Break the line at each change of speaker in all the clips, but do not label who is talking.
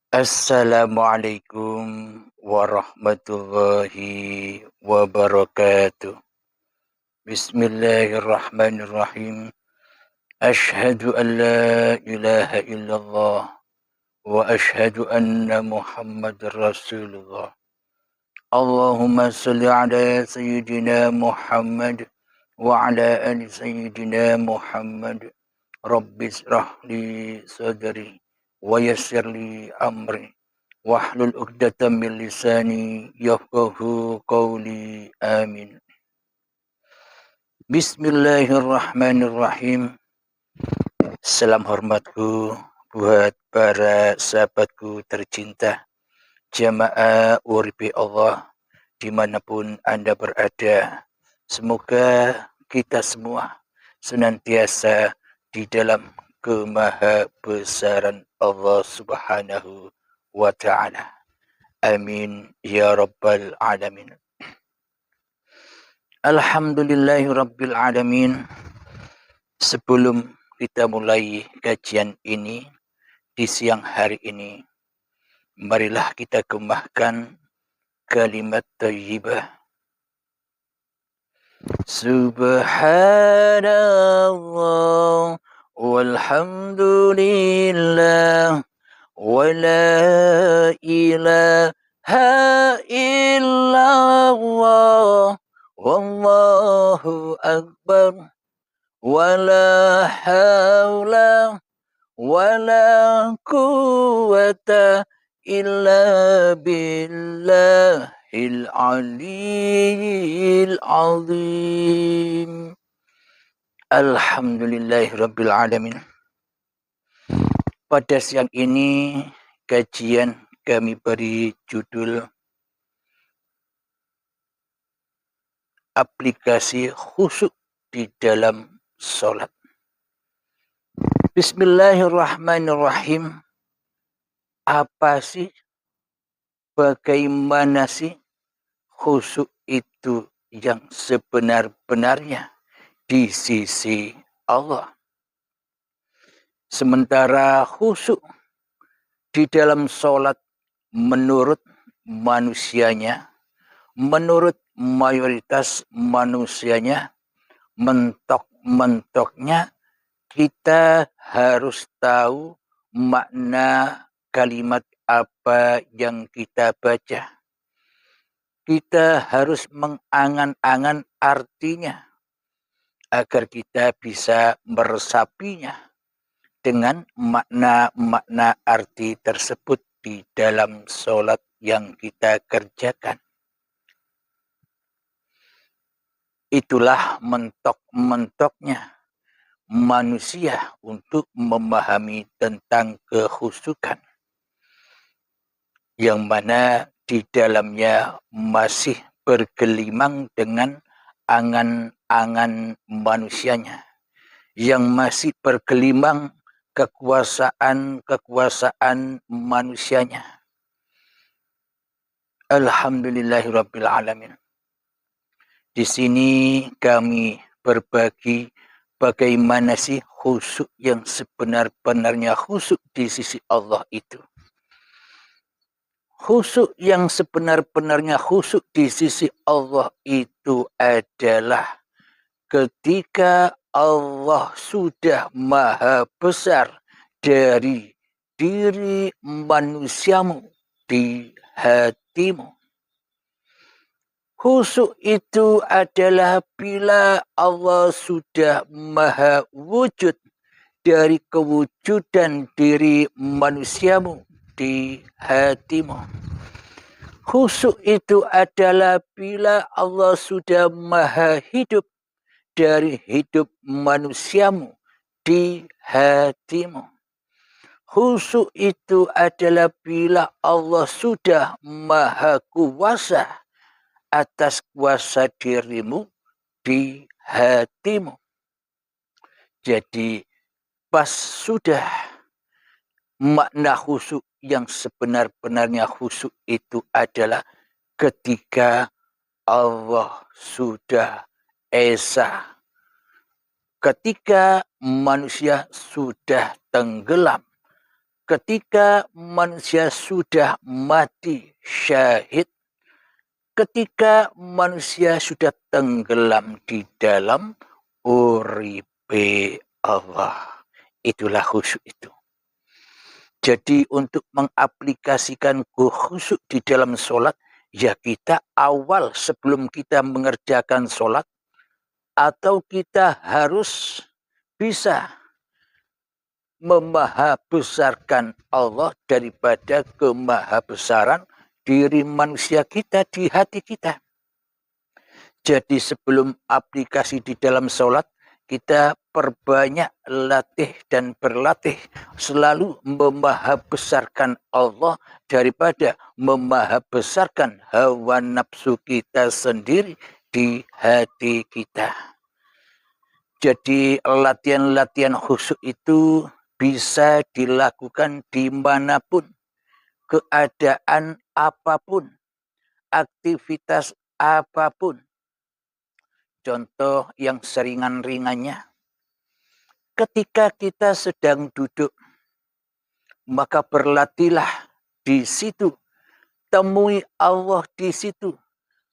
Assalamualaikum warahmatullahi wabarakatuh. Bismillahirrahmanirrahim. Ashhadu an la ilaha illallah wa ashhadu anna Muhammadar Rasulullah. Allahumma salli ala sayyidina Muhammad wa ala ali sayyidina Muhammad. Rabbi israh li sadri wa yassir li amri. Wahlul 'uqdatam min lisani yafqahu qawli. Amin. Bismillahirrahmanirrahim. Salam hormatku buat para sahabatku tercinta, jamaah uripi Allah dimanapun Anda berada. Semoga kita semua senantiasa di dalam kemahabesaran Allah Subhanahu wa ta'ala. Amin ya rabbal alamin. Alhamdulillahi rabbil alamin. Sebelum kita mulai kajian ini di siang hari ini, marilah kita gemahkan kalimat thayyibah. Subhanallah walhamdulillah wa la ilaha illallah wallahu akbar wa la hawla wa la quwwata illa billahil aliyyil azim. Alhamdulillahi rabbil alamin. Pada siang ini kajian kami beri judul aplikasi khusyuk di dalam sholat. Bismillahirrahmanirrahim. Apa sih, bagaimana sih khusyuk itu yang sebenar-benarnya di sisi Allah? Sementara khusyuk di dalam sholat menurut manusianya, menurut mayoritas manusianya, mentok-mentoknya kita harus tahu makna kalimat apa yang kita baca. Kita harus mengangan-angan artinya agar kita bisa meresapinya dengan makna-makna arti tersebut di dalam sholat yang kita kerjakan. Itulah mentok-mentoknya manusia untuk memahami tentang kekhusyukan, yang mana di dalamnya masih bergelimang dengan angan-angan manusianya, yang masih bergelimang kekuasaan manusianya. Alhamdulillahirabbil alamin. Di sini kami berbagi bagaimana sih khusyuk yang sebenar-benarnya khusyuk di sisi Allah itu. Khusyuk yang sebenar-benarnya khusyuk di sisi Allah itu adalah ketika Allah sudah maha besar dari diri manusiamu di hatimu. Khusyuk itu adalah bila Allah sudah maha wujud dari kewujudan diri manusiamu di hatimu. Khusyuk itu adalah bila Allah sudah maha hidup dari hidup manusiamu di hatimu. Khusyuk itu adalah bila Allah sudah maha kuasa atas kuasa dirimu di hatimu. Jadi pas sudah makna khusyuk yang sebenar-benarnya khusyuk itu adalah ketika Allah sudah esa, ketika manusia sudah tenggelam, ketika manusia sudah mati syahid, ketika manusia sudah tenggelam di dalam uripe Allah. Itulah khusyuk itu. Jadi untuk mengaplikasikan khusyuk di dalam sholat, ya kita awal sebelum kita mengerjakan sholat, atau kita harus bisa memahabesarkan Allah daripada kemahabesaran diri manusia kita di hati kita. Jadi sebelum aplikasi di dalam sholat, kita perbanyak latih dan berlatih selalu memahabesarkan Allah daripada memahabesarkan hawa nafsu kita sendiri di hati kita. Jadi latihan-latihan khusyuk itu bisa dilakukan dimanapun, keadaan apapun, aktivitas apapun. Contoh yang seringan-ringannya, ketika kita sedang duduk, maka berlatihlah di situ, temui Allah di situ.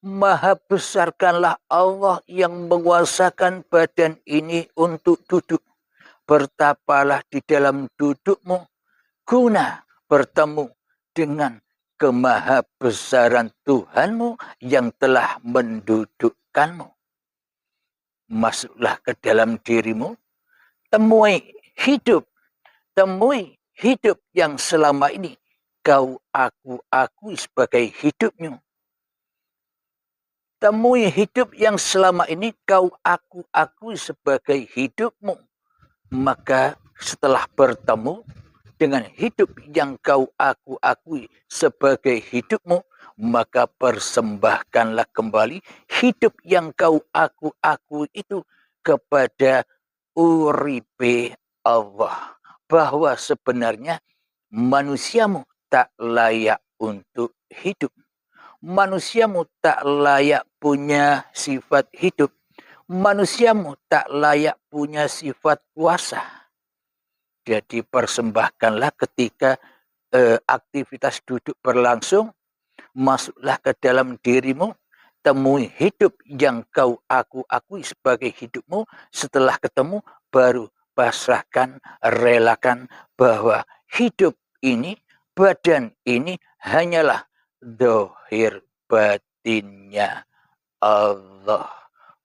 Maha besarkanlah Allah yang menguasakan badan ini untuk duduk. Bertapalah di dalam dudukmu guna bertemu dengan kemahabesaran Tuhanmu yang telah mendudukkanmu. Masuklah ke dalam dirimu, temui hidup yang selama ini kau akui sebagai hidupmu. Temui hidup yang selama ini kau akui sebagai hidupmu. Maka setelah bertemu dengan hidup yang kau akui sebagai hidupmu, maka persembahkanlah kembali hidup yang kau akui itu kepada uripe Allah. Bahwa sebenarnya manusiamu tak layak untuk hidup. Manusiamu tak layak punya sifat hidup. Manusiamu tak layak punya sifat kuasa. Jadi persembahkanlah ketika aktivitas duduk berlangsung, masuklah ke dalam dirimu, temui hidup yang kau akui sebagai hidupmu. Setelah ketemu, baru pasrahkan, relakan bahwa hidup ini, badan ini hanyalah dohir batinnya Allah,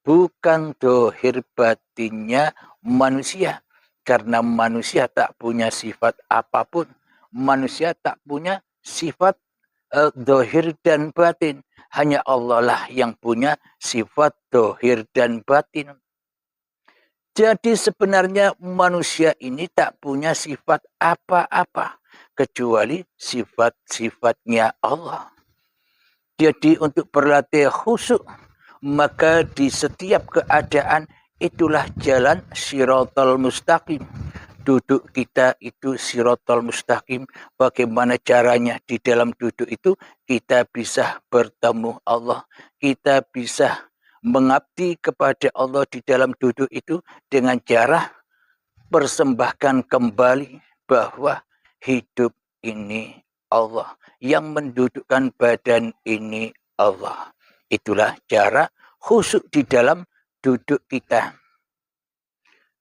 bukan dohir batinnya manusia. Karena manusia tak punya sifat apapun, manusia tak punya sifat dohir dan batin. Hanya Allah lah yang punya sifat dohir dan batin. Jadi sebenarnya manusia ini tak punya sifat apa-apa kecuali sifat-sifatnya Allah. Jadi untuk berlatih khusyuk, maka di setiap keadaan itulah jalan Shiratal Mustaqim. Duduk kita itu Shiratal Mustaqim. Bagaimana caranya di dalam duduk itu kita bisa bertemu Allah. Kita bisa mengabdi kepada Allah di dalam duduk itu dengan cara persembahkan kembali bahwa hidup ini Allah, yang mendudukkan badan ini Allah. Itulah cara khusyuk di dalam duduk kita.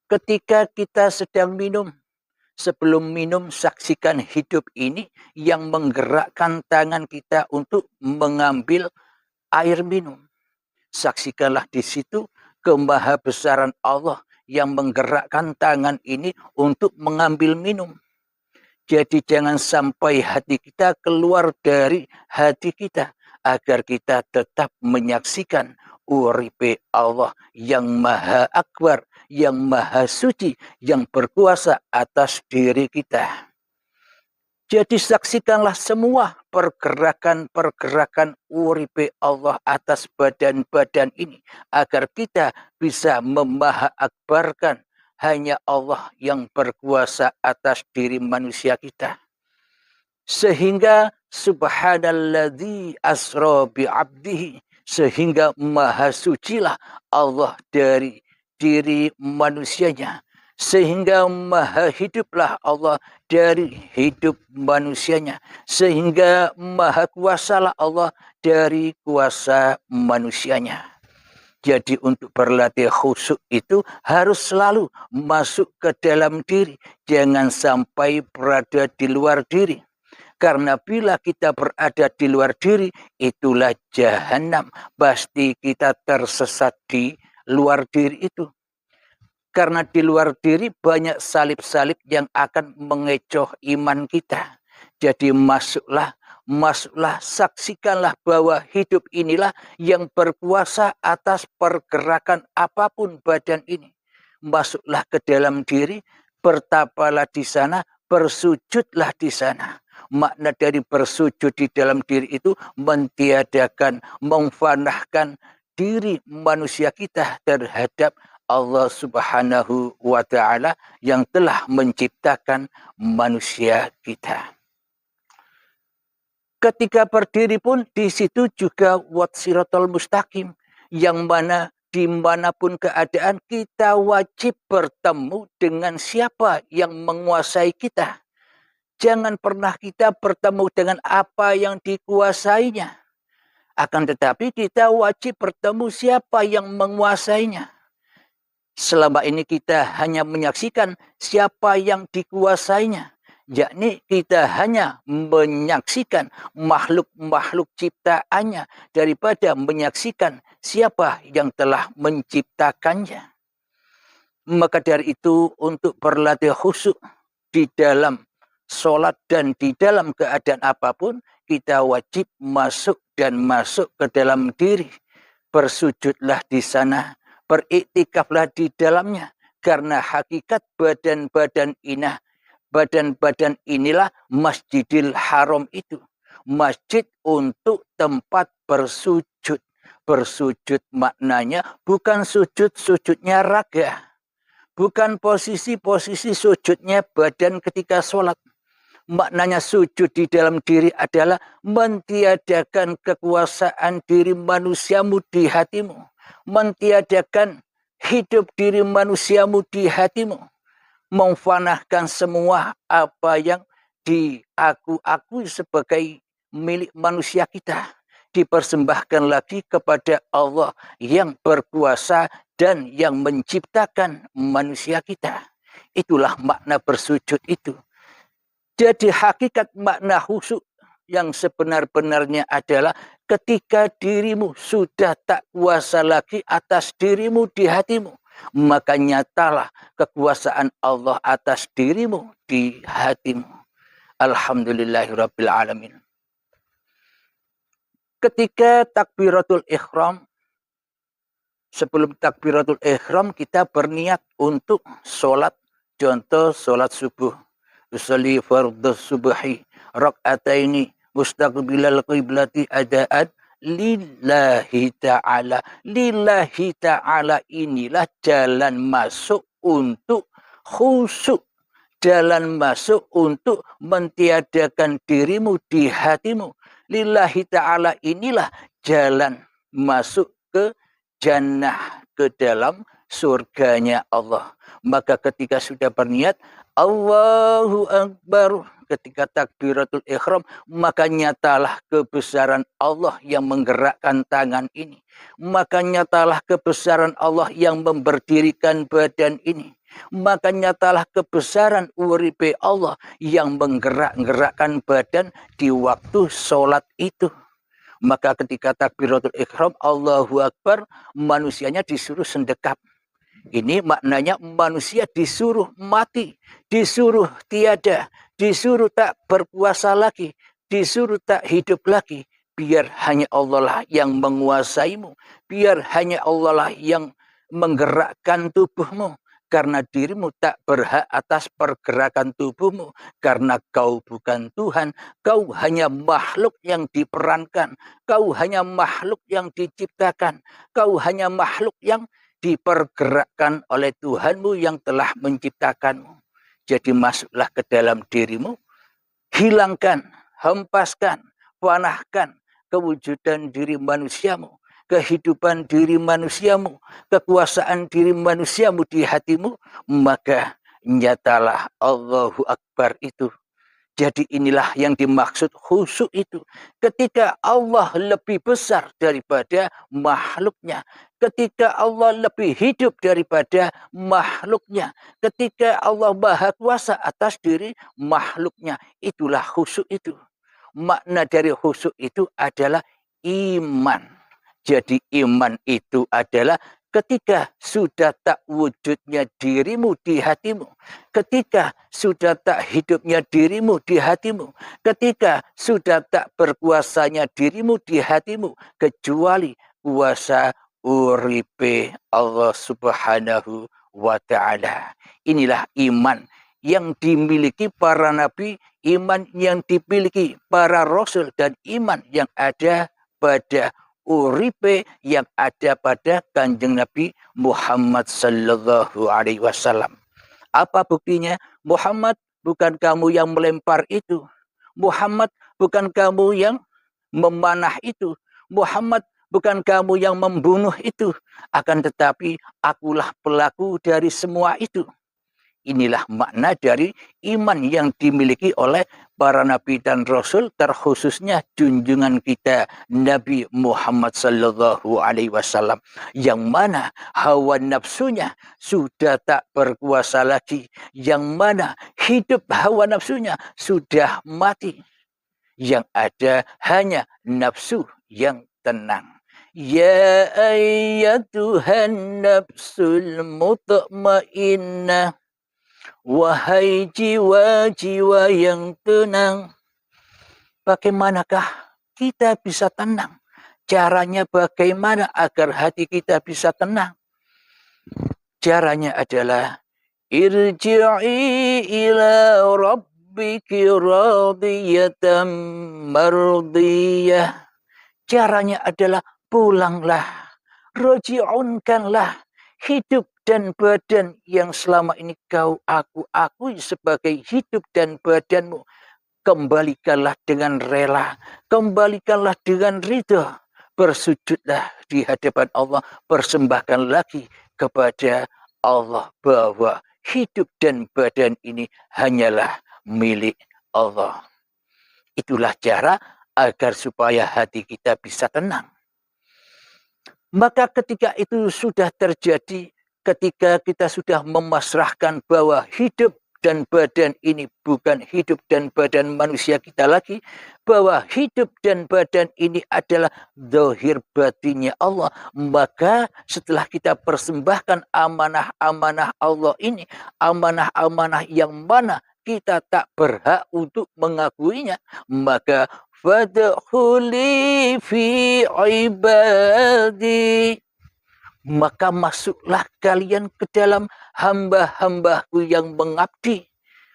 Ketika kita sedang minum, sebelum minum saksikan hidup ini yang menggerakkan tangan kita untuk mengambil air minum. Saksikanlah di situ kemahabesaran Allah yang menggerakkan tangan ini untuk mengambil minum. Jadi jangan sampai hati kita keluar dari hati kita, agar kita tetap menyaksikan uripe Allah yang maha akbar, yang maha suci, yang berkuasa atas diri kita. Jadi saksikanlah semua pergerakan-pergerakan uripe Allah atas badan-badan ini, agar kita bisa memaha-akbarkan hanya Allah yang berkuasa atas diri manusia kita. Sehingga subhanalladzi asra bi'abdihi, sehingga maha sucilah Allah dari diri manusianya. sehingga maha hiduplah Allah dari hidup manusianya, sehingga maha kuasalah Allah dari kuasa manusianya. Jadi untuk berlatih khusyuk itu harus selalu masuk ke dalam diri. Jangan sampai berada di luar diri. Karena bila kita berada di luar diri, itulah jahanam. Pasti kita tersesat di luar diri itu. Karena di luar diri banyak salib-salib yang akan mengecoh iman kita. Jadi masuklah, saksikanlah bahwa hidup inilah yang berkuasa atas pergerakan apapun badan ini. Masuklah ke dalam diri, bertapalah di sana, bersujudlah di sana. Makna dari bersujud di dalam diri itu mentiadakan, memfanahkan diri manusia kita terhadap Allah Subhanahu wa Ta'ala yang telah menciptakan manusia kita. Ketika berdiri pun di situ juga watsiratul mustaqim, yang mana dimanapun keadaan kita wajib bertemu dengan siapa yang menguasai kita. Jangan pernah kita bertemu dengan apa yang dikuasainya. Akan tetapi kita wajib bertemu siapa yang menguasainya. Selama ini kita hanya menyaksikan siapa yang dikuasainya. Yakni kita hanya menyaksikan makhluk-makhluk ciptaannya daripada menyaksikan siapa yang telah menciptakannya. Maka dari itu untuk berlatih khusyuk di dalam sholat dan di dalam keadaan apapun, kita wajib masuk ke dalam diri. Bersujudlah di sana, beriktikaflah di dalamnya. Karena hakikat badan-badan inilah Masjidil Haram itu. Masjid untuk tempat bersujud. Bersujud maknanya bukan sujudnya raga. Bukan posisi sujudnya badan ketika sholat. Maknanya sujud di dalam diri adalah mentiadakan kekuasaan diri manusiamu di hatimu. Mentiadakan hidup diri manusiamu di hatimu. Memfanahkan semua apa yang diakui sebagai milik manusia kita. Dipersembahkan lagi kepada Allah yang berkuasa dan yang menciptakan manusia kita. Itulah makna bersujud itu. Jadi hakikat makna khusyuk yang sebenar-benarnya adalah ketika dirimu sudah tak kuasa lagi atas dirimu di hatimu, maka nyatalah kekuasaan Allah atas dirimu di hatimu. Alhamdulillahirabbil alamin. Ketika takbiratul ihram, sebelum takbiratul ihram kita berniat untuk sholat, contoh sholat subuh. Usolli fardhu subhi rak'ataini mustaqbilal qiblati adaan lillahi ta'ala. Lillahi ta'ala inilah jalan masuk untuk khusyuk. Jalan masuk untuk mentiadakan dirimu di hatimu. Lillahi ta'ala inilah jalan masuk ke jannah, ke dalam surganya Allah. Maka ketika sudah berniat, Allahu Akbar, ketika takbiratul ihram, maka nyatalah kebesaran Allah yang menggerakkan tangan ini. Maka nyatalah kebesaran Allah yang memberdirikan badan ini. Maka nyatalah kebesaran uripe Allah yang menggerak-gerakkan badan di waktu sholat itu. Maka ketika takbiratul ihram, Allahu Akbar, manusianya disuruh sendekap. Ini maknanya manusia disuruh mati, disuruh tiada, disuruh tak berpuasa lagi, disuruh tak hidup lagi. Biar hanya Allah lah yang menguasaimu, biar hanya Allah lah yang menggerakkan tubuhmu. Karena dirimu tak berhak atas pergerakan tubuhmu. Karena kau bukan Tuhan. Kau hanya makhluk yang diperankan. Kau hanya makhluk yang diciptakan. Kau hanya makhluk yang dipergerakkan oleh Tuhanmu yang telah menciptakanmu. Jadi masuklah ke dalam dirimu. Hilangkan, hempaskan, panahkan kewujudan diri manusiamu. kehidupan diri manusiamu, kekuasaan diri manusiamu di hatimu, maka nyatalah Allahu Akbar itu. Jadi inilah yang dimaksud khusyuk itu. Ketika Allah lebih besar daripada makhluknya. Ketika Allah lebih hidup daripada makhluknya. Ketika Allah maha kuasa atas diri makhluknya. Itulah khusyuk itu. Makna dari khusyuk itu adalah iman. Jadi iman itu adalah ketika sudah tak wujudnya dirimu di hatimu, ketika sudah tak hidupnya dirimu di hatimu, ketika sudah tak berkuasanya dirimu di hatimu, kecuali kuasa uripe Allah Subhanahu wa Ta'ala. Inilah iman yang dimiliki para nabi, iman yang dimiliki para rasul, dan iman yang ada pada uripe yang ada pada Kanjeng Nabi Muhammad sallallahu alaihi wasallam. Apa buktinya? Muhammad, bukan kamu yang melempar itu. Muhammad, bukan kamu yang memanah itu. Muhammad, bukan kamu yang membunuh itu. Akan tetapi akulah pelaku dari semua itu. Inilah makna dari iman yang dimiliki oleh para nabi dan rasul, terkhususnya junjungan kita Nabi Muhammad sallallahu alaihi wasallam, yang mana hawa nafsunya sudah tak berkuasa lagi, yang mana hidup hawa nafsunya sudah mati, yang ada hanya nafsu yang tenang. Ya ayyatuhan nafsul mutmainnah, wahai jiwa-jiwa yang tenang. Bagaimanakah kita bisa tenang? Caranya bagaimana agar hati kita bisa tenang? Caranya adalah irji'i ila rabbiki radiyatan mardiyah. Caranya adalah pulanglah, roji'unkanlah hidup dan badan yang selama ini aku akui sebagai hidup dan badanmu. Kembalikanlah dengan rela, kembalikanlah dengan ridha. Bersujudlah di hadapan Allah, persembahkan lagi kepada Allah bahwa hidup dan badan ini hanyalah milik Allah. Itulah cara agar supaya hati kita bisa tenang. Maka ketika itu sudah terjadi, ketika kita sudah memasrahkan bahwa hidup dan badan ini bukan hidup dan badan manusia kita lagi, bahwa hidup dan badan ini adalah zahir batinnya Allah, maka setelah kita persembahkan amanah-amanah Allah ini, amanah-amanah yang mana kita tak berhak untuk mengakuinya, maka fadkhuli fi ibadi, maka masuklah kalian ke dalam hamba-hambaku yang mengabdi.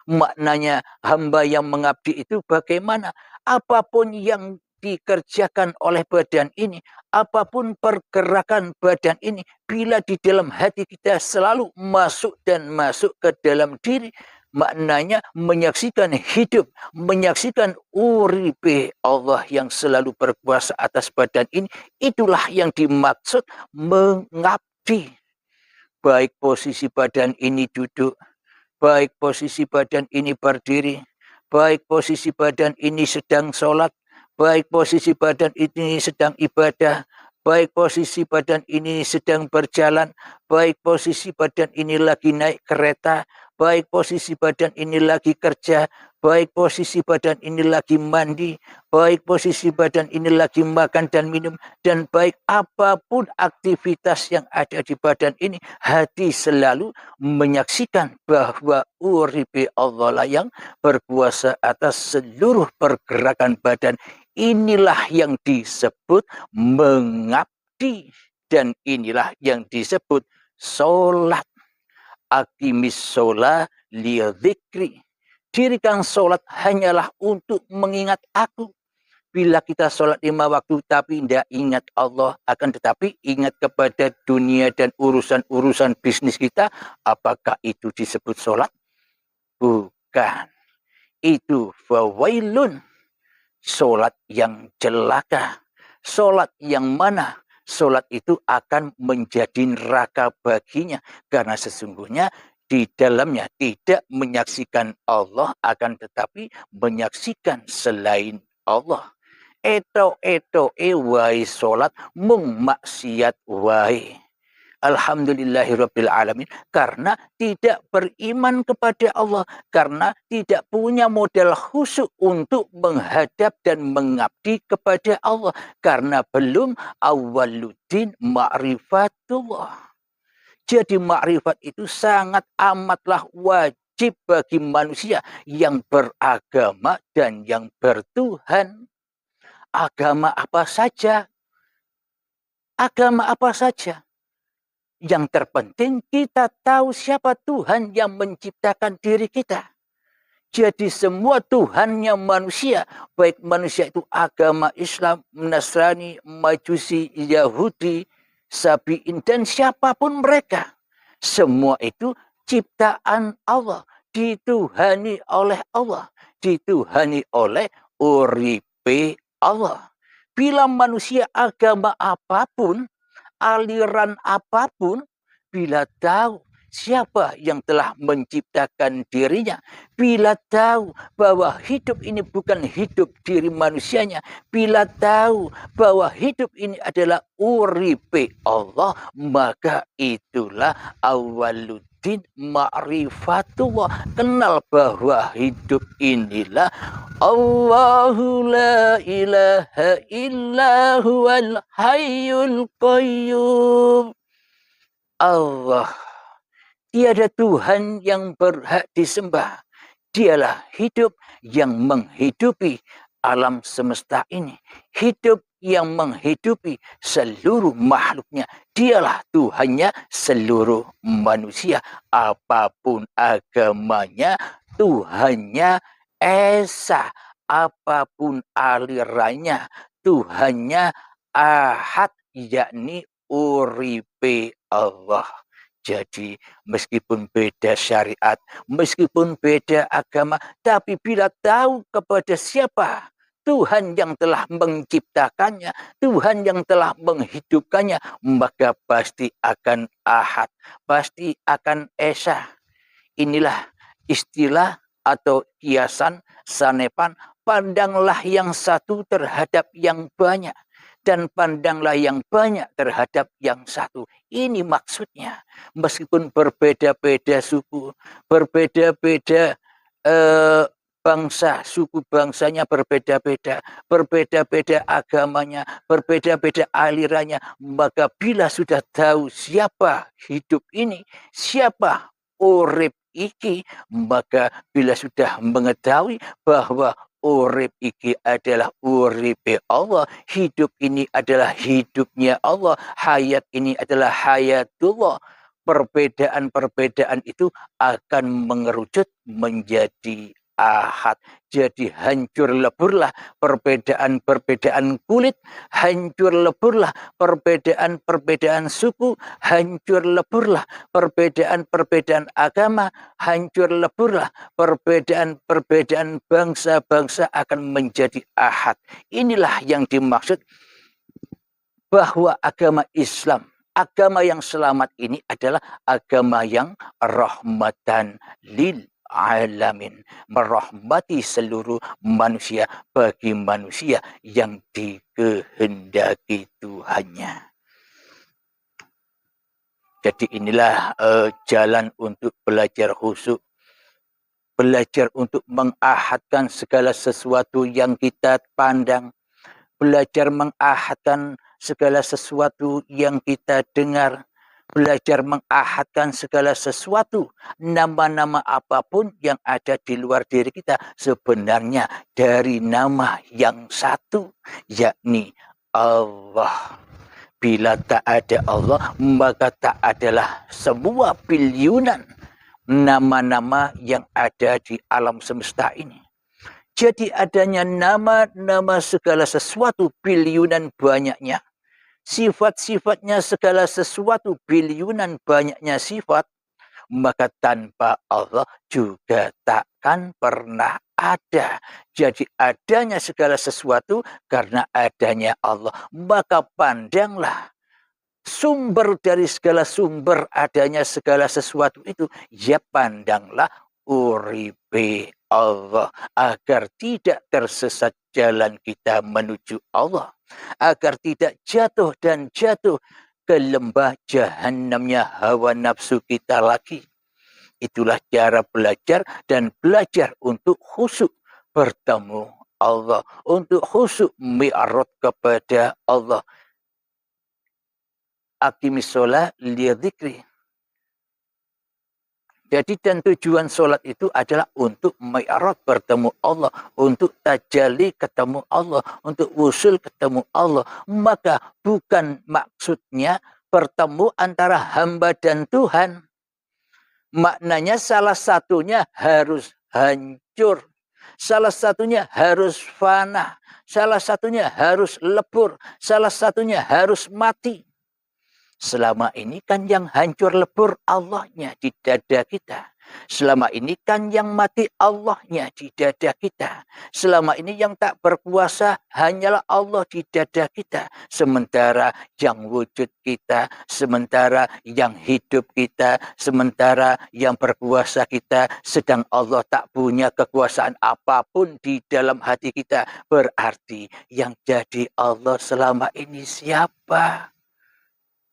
Maknanya hamba yang mengabdi itu bagaimana? Apapun yang dikerjakan oleh badan ini, apapun pergerakan badan ini, bila di dalam hati kita selalu masuk dan masuk ke dalam diri, maknanya menyaksikan hidup, menyaksikan uripe Allah yang selalu berkuasa atas badan ini. Itulah yang dimaksud mengabdi. Baik posisi badan ini duduk, baik posisi badan ini berdiri, baik posisi badan ini sedang sholat, baik posisi badan ini sedang ibadah, baik posisi badan ini sedang berjalan, baik posisi badan ini lagi naik kereta, baik posisi badan ini lagi kerja, baik posisi badan ini lagi mandi, baik posisi badan ini lagi makan dan minum, dan baik apapun aktivitas yang ada di badan ini, hati selalu menyaksikan bahwa uripe Allah lah yang berkuasa atas seluruh pergerakan badan. Inilah yang disebut mengabdi, dan inilah yang disebut sholat. Aqimis sholat liyadzikri, dirikan sholat hanyalah untuk mengingat aku. Bila kita sholat 5 waktu tapi tidak ingat Allah, akan tetapi ingat kepada dunia dan urusan-urusan bisnis kita, apakah itu disebut sholat? Bukan. Itu fawailun, sholat yang celaka. Sholat yang mana Sholat itu akan menjadi neraka baginya. Karena sesungguhnya di dalamnya tidak menyaksikan Allah, akan tetapi menyaksikan selain Allah. Eto wae sholat mung maksiat wae. Alhamdulillahirabbil alamin, karena tidak beriman kepada Allah, karena tidak punya modal khusyuk untuk menghadap dan mengabdi kepada Allah, karena belum awwaluddin ma'rifatullah. Jadi makrifat itu sangat amatlah wajib bagi manusia yang beragama dan yang bertuhan. Agama apa saja? Agama apa saja? Yang terpenting kita tahu siapa Tuhan yang menciptakan diri kita. Jadi semua Tuhannya manusia, baik manusia itu agama Islam, Nasrani, Majusi, Yahudi, Sabi'in, dan siapapun mereka. Semua itu ciptaan Allah, dituhani oleh Allah, dituhani oleh uripe Allah. Bila manusia agama apapun, aliran apapun, bila tahu siapa yang telah menciptakan dirinya, bila tahu bahwa hidup ini bukan hidup diri manusianya, bila tahu bahwa hidup ini adalah uripe Allah, maka itulah awaluddin ma'rifatullah. Kenal bahwa hidup inilah Allahu la ilaha illa huwal hayyul qayyum. Allah, tiada Tuhan yang berhak disembah. Dialah hidup yang menghidupi alam semesta ini. Hidup yang menghidupi seluruh makhluknya. Dialah Tuhannya seluruh manusia. Apapun agamanya, Tuhannya Esa. Apapun alirannya, Tuhannya Ahad, yakni uripe Allah. Jadi meskipun beda syariat, meskipun beda agama, tapi bila tahu kepada siapa Tuhan yang telah menciptakannya, Tuhan yang telah menghidupkannya, maka pasti akan ahad, pasti akan esa. Inilah istilah atau kiasan sanepan, pandanglah yang satu terhadap yang banyak. Dan pandanglah yang banyak terhadap yang satu. Ini maksudnya. Meskipun berbeda-beda suku, berbeda-beda bangsa, suku bangsanya berbeda-beda, berbeda-beda agamanya, berbeda-beda alirannya, maka bila sudah tahu siapa hidup ini, siapa urip iki, maka bila sudah mengetahui bahwa urip iki adalah uripe Allah, hidup ini adalah hidupnya Allah, hayat ini adalah hayatullah, perbedaan-perbedaan itu akan mengerucut menjadi ahad. Jadi hancur leburlah perbedaan-perbedaan kulit, hancur leburlah perbedaan-perbedaan suku, hancur leburlah perbedaan-perbedaan agama, hancur leburlah perbedaan-perbedaan bangsa-bangsa akan menjadi ahad. Inilah yang dimaksud bahwa agama Islam, agama yang selamat ini adalah agama yang rahmatan lil alamin, merahmati seluruh manusia bagi manusia yang dikehendaki Tuhannya. Jadi inilah jalan untuk belajar khusyuk, belajar untuk mengahadkan segala sesuatu yang kita pandang, belajar mengahadkan segala sesuatu yang kita dengar, belajar mengahadkan segala sesuatu, nama-nama apapun yang ada di luar diri kita sebenarnya dari nama yang satu, yakni Allah. Bila tak ada Allah, maka tak adalah semua biliunan nama-nama yang ada di alam semesta ini. Jadi adanya nama-nama segala sesuatu biliunan banyaknya. Sifat-sifatnya segala sesuatu biliunan banyaknya sifat. Maka tanpa Allah juga takkan pernah ada. Jadi adanya segala sesuatu karena adanya Allah. Maka pandanglah sumber dari segala sumber adanya segala sesuatu itu, ya pandanglah uripe Allah agar tidak tersesat jalan kita menuju Allah, agar tidak jatuh dan jatuh ke lembah jahanamnya hawa nafsu kita lagi. Itulah cara belajar, dan belajar untuk khusyuk bertemu Allah, untuk khusyuk mi'rad kepada Allah. Aqimis sholat lidzikri. Jadi dan tujuan sholat itu adalah untuk mi'rad bertemu Allah, untuk tajalli ketemu Allah, untuk wusul ketemu Allah. Maka bukan maksudnya bertemu antara hamba dan Tuhan. Maknanya salah satunya harus hancur, salah satunya harus fana, salah satunya harus lebur, salah satunya harus mati. Selama ini kan yang hancur lebur Allahnya di dada kita. Selama ini kan yang mati Allahnya di dada kita. Selama ini yang tak berkuasa hanyalah Allah di dada kita. Sementara yang wujud kita, sementara yang hidup kita, sementara yang berkuasa kita, sedang Allah tak punya kekuasaan apapun di dalam hati kita. Berarti yang jadi Allah selama ini siapa?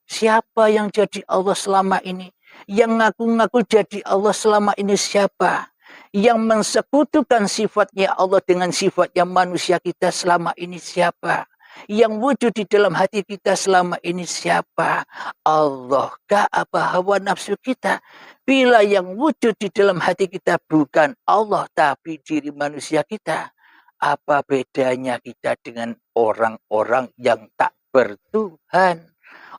Siapa yang jadi Allah selama ini? Yang ngaku-ngaku jadi Allah selama ini siapa? Yang mensekutukan sifatnya Allah dengan sifatnya manusia kita selama ini siapa? Yang wujud di dalam hati kita selama ini siapa? Allah kah apa hawa nafsu kita? Bila yang wujud di dalam hati kita bukan Allah tapi diri manusia kita, apa bedanya kita dengan orang-orang yang tak bertuhan?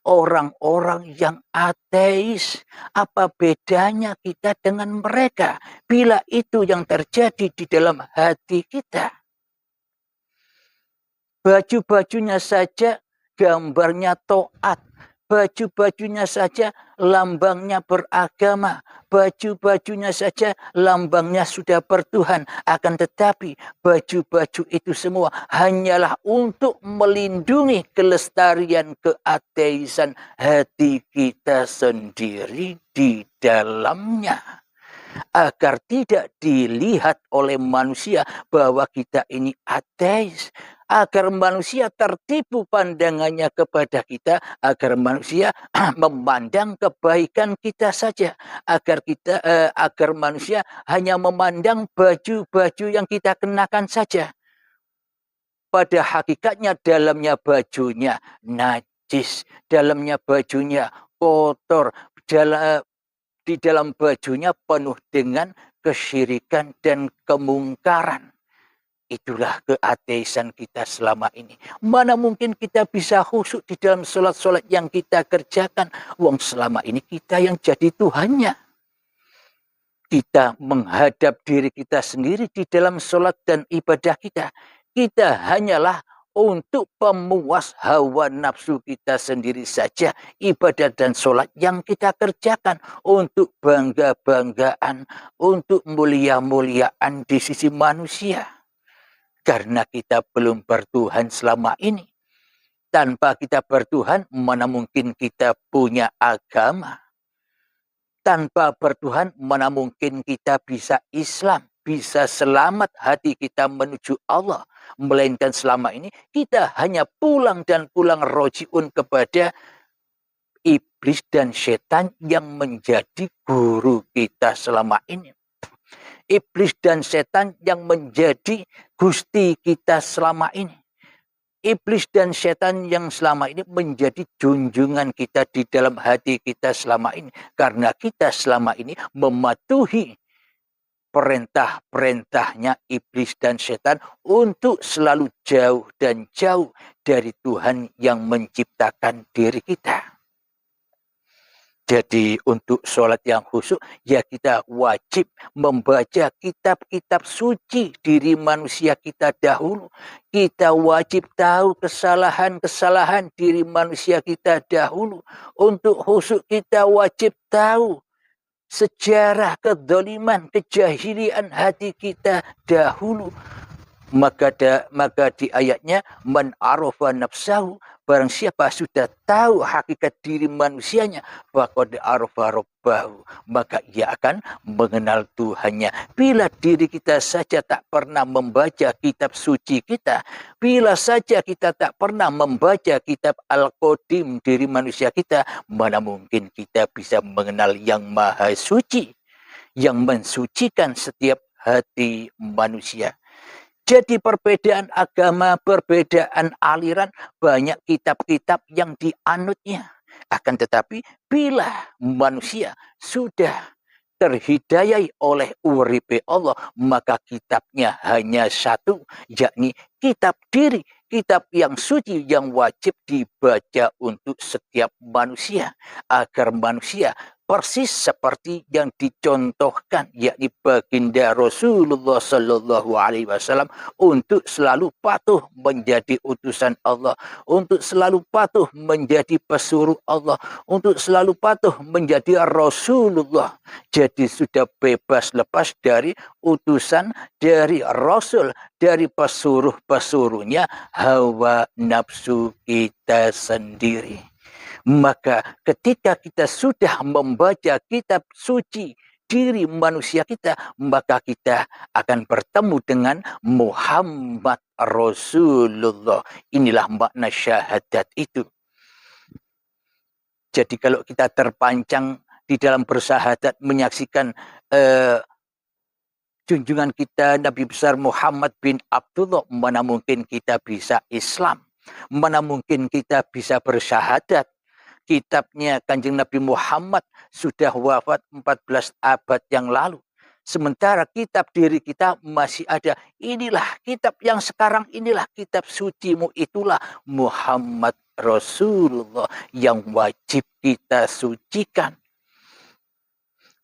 Orang-orang yang ateis, apa bedanya kita dengan mereka bila itu yang terjadi di dalam hati kita? Baju-bajunya saja gambarnya taat, baju-bajunya saja lambangnya beragama, baju-bajunya saja lambangnya sudah bertuhan. Akan tetapi baju-baju itu semua hanyalah untuk melindungi kelestarian keateisan hati kita sendiri di dalamnya. Agar tidak dilihat oleh manusia bahwa kita ini ateis. Agar manusia tertipu pandangannya kepada kita. Agar manusia memandang kebaikan kita saja. Agar manusia hanya memandang baju-baju yang kita kenakan saja. Pada hakikatnya dalamnya bajunya najis. Dalamnya bajunya kotor. Di dalam bajunya penuh dengan kesyirikan dan kemungkaran. Itulah keateisan kita selama ini. Mana mungkin kita bisa khusyuk di dalam sholat-sholat yang kita kerjakan. Wong selama ini kita yang jadi Tuhannya. Kita menghadap diri kita sendiri di dalam sholat dan ibadah kita. Kita hanyalah untuk pemuas hawa nafsu kita sendiri saja. Ibadah dan sholat yang kita kerjakan untuk bangga-banggaan, untuk mulia-muliaan di sisi manusia. Karena kita belum bertuhan selama ini. Tanpa kita bertuhan, mana mungkin kita punya agama. Tanpa bertuhan, mana mungkin kita bisa Islam, bisa selamat hati kita menuju Allah. Melainkan selama ini kita hanya pulang dan pulang rojiun kepada iblis dan setan yang menjadi guru kita selama ini. Iblis dan setan yang menjadi gusti kita selama ini. Iblis dan setan yang selama ini menjadi junjungan kita di dalam hati kita selama ini. Karena kita selama ini mematuhi perintah-perintahnya iblis dan setan untuk selalu jauh dan jauh dari Tuhan yang menciptakan diri kita. Jadi untuk sholat yang khusyuk, ya kita wajib membaca kitab-kitab suci diri manusia kita dahulu. Kita wajib tahu kesalahan-kesalahan diri manusia kita dahulu. Untuk khusyuk kita wajib tahu sejarah kedzaliman, kejahilian hati kita dahulu. Maka di ayatnya man arafa nafsahu Barang siapa sudah tahu hakikat diri manusianya, faqad arafa rabbahu, maka ia akan mengenal Tuhannya. Bila diri kita saja tak pernah membaca kitab suci kita, bila saja kita tak pernah membaca kitab Al-Qadim diri manusia kita, mana mungkin kita bisa mengenal yang maha suci, yang mensucikan setiap hati manusia. Jadi perbedaan agama, perbedaan aliran, banyak kitab-kitab yang dianutnya. Akan tetapi bila manusia sudah terhidayai oleh uripe Allah, maka kitabnya hanya satu, yakni kitab diri, kitab yang suci yang wajib dibaca untuk setiap manusia, agar manusia persis seperti yang dicontohkan, yakni baginda Rasulullah Sallallahu Alaihi Wasallam, untuk selalu patuh menjadi utusan Allah, untuk selalu patuh menjadi pesuruh Allah, untuk selalu patuh menjadi Rasulullah. Jadi sudah bebas lepas dari utusan, dari Rasul, dari pesuruh-pesuruhnya hawa nafsu kita sendiri. Maka ketika kita sudah membaca kitab suci diri manusia kita, maka kita akan bertemu dengan Muhammad Rasulullah. Inilah makna syahadat itu. Jadi kalau kita terpancang di dalam bersahadat menyaksikan junjungan kita Nabi besar Muhammad bin Abdullah, mana mungkin kita bisa Islam, mana mungkin kita bisa bersyahadat. Kitabnya Kanjeng Nabi Muhammad sudah wafat 14 abad yang lalu. Sementara kitab diri kita masih ada. Inilah kitab yang sekarang, inilah kitab sucimu, itulah Muhammad Rasulullah yang wajib kita sucikan.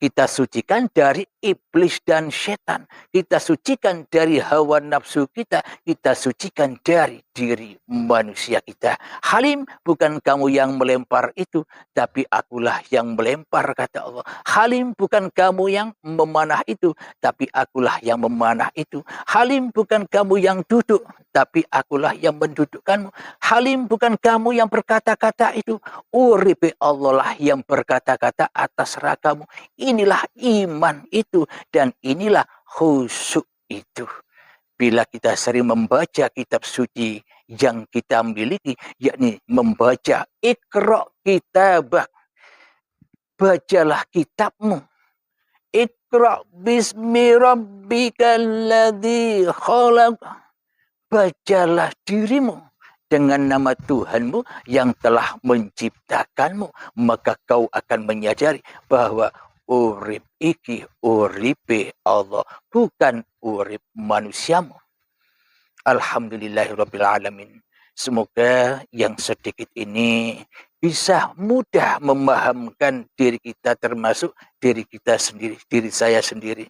Kita sucikan dari iblis dan setan. Kita sucikan dari hawa nafsu kita. Kita sucikan dari diri manusia kita. Halim, bukan kamu yang melempar itu, tapi akulah yang melempar, kata Allah. Halim, bukan kamu yang memanah itu, tapi akulah yang memanah itu. Halim, bukan kamu yang duduk, tapi akulah yang mendudukkanmu. Halim, bukan kamu yang berkata-kata itu, uripe Allah lah yang berkata-kata atas ragamu. Inilah iman itu, dan inilah khusyuk itu. Bila kita sering membaca kitab suci yang kita miliki, yakni membaca Iqra kitabak, bacalah kitabmu. Iqra bismi rabbikal ladzi khalaq, bacalah dirimu dengan nama Tuhanmu yang telah menciptakanmu, maka kau akan menyadari bahwa urip iki uripe Allah, bukan urip manusiamu. Alhamdulillahirabbil alamin. Semoga yang sedikit ini bisa mudah memahamkan diri kita, termasuk diri kita sendiri, diri saya sendiri,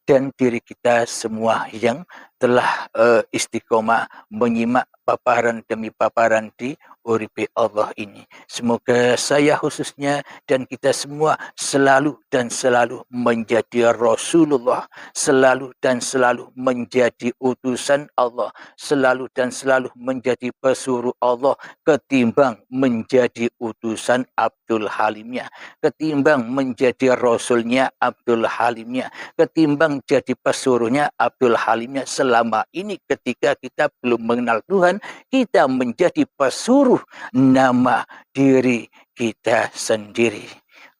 dan diri kita semua yang telah istiqomah menyimak paparan demi paparan di uripe Allah ini. Semoga saya khususnya dan kita semua selalu dan selalu menjadi Rasulullah, selalu dan selalu menjadi utusan Allah, selalu dan selalu menjadi pesuruh Allah, ketimbang menjadi utusan Abdul Halimnya, ketimbang menjadi Rasulnya Abdul Halimnya, ketimbang jadi pesuruhnya Abdul Halimnya. Selama ini ketika kita belum mengenal Tuhan, kita menjadi pesuruh nama diri kita sendiri.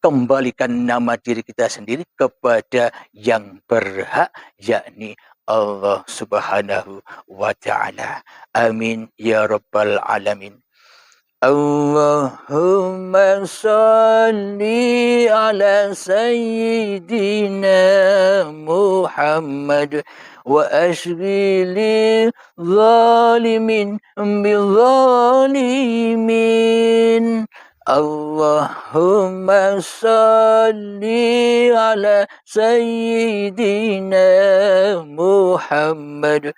Kembalikan nama diri kita sendiri kepada yang berhak, yakni Allah Subhanahu wa Ta'ala. Amin ya rabbal alamin. Allahumma salli ala sayyidina Muhammad wa ashghili zalimin bizalimin. Allahumma salli ala sayyidina Muhammad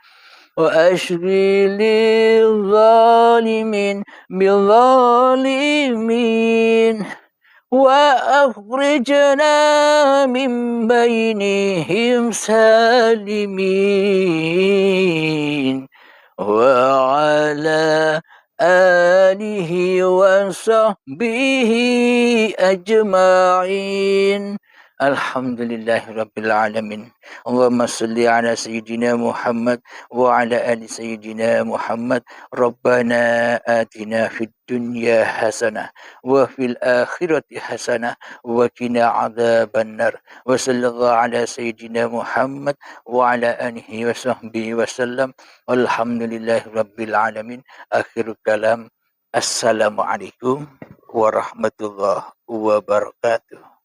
وأشغل الظالمين بالظالمين وأخرجنا من بينهم سالمين وعلى آله وصحبه أجمعين. الحمد لله رب العالمين. اللهم صل على سيدنا محمد وعلى آل سيدنا محمد. ربنا آتنا في الدنيا حسنة وفي الآخرة حسنة وقنا عذاب النار. وصلى الله على سيدنا محمد وعلى آله وصحبه وسلم. والحمد لله رب العالمين. Akhir kalam. Assalamualaikum warahmatullahi wabarakatuh.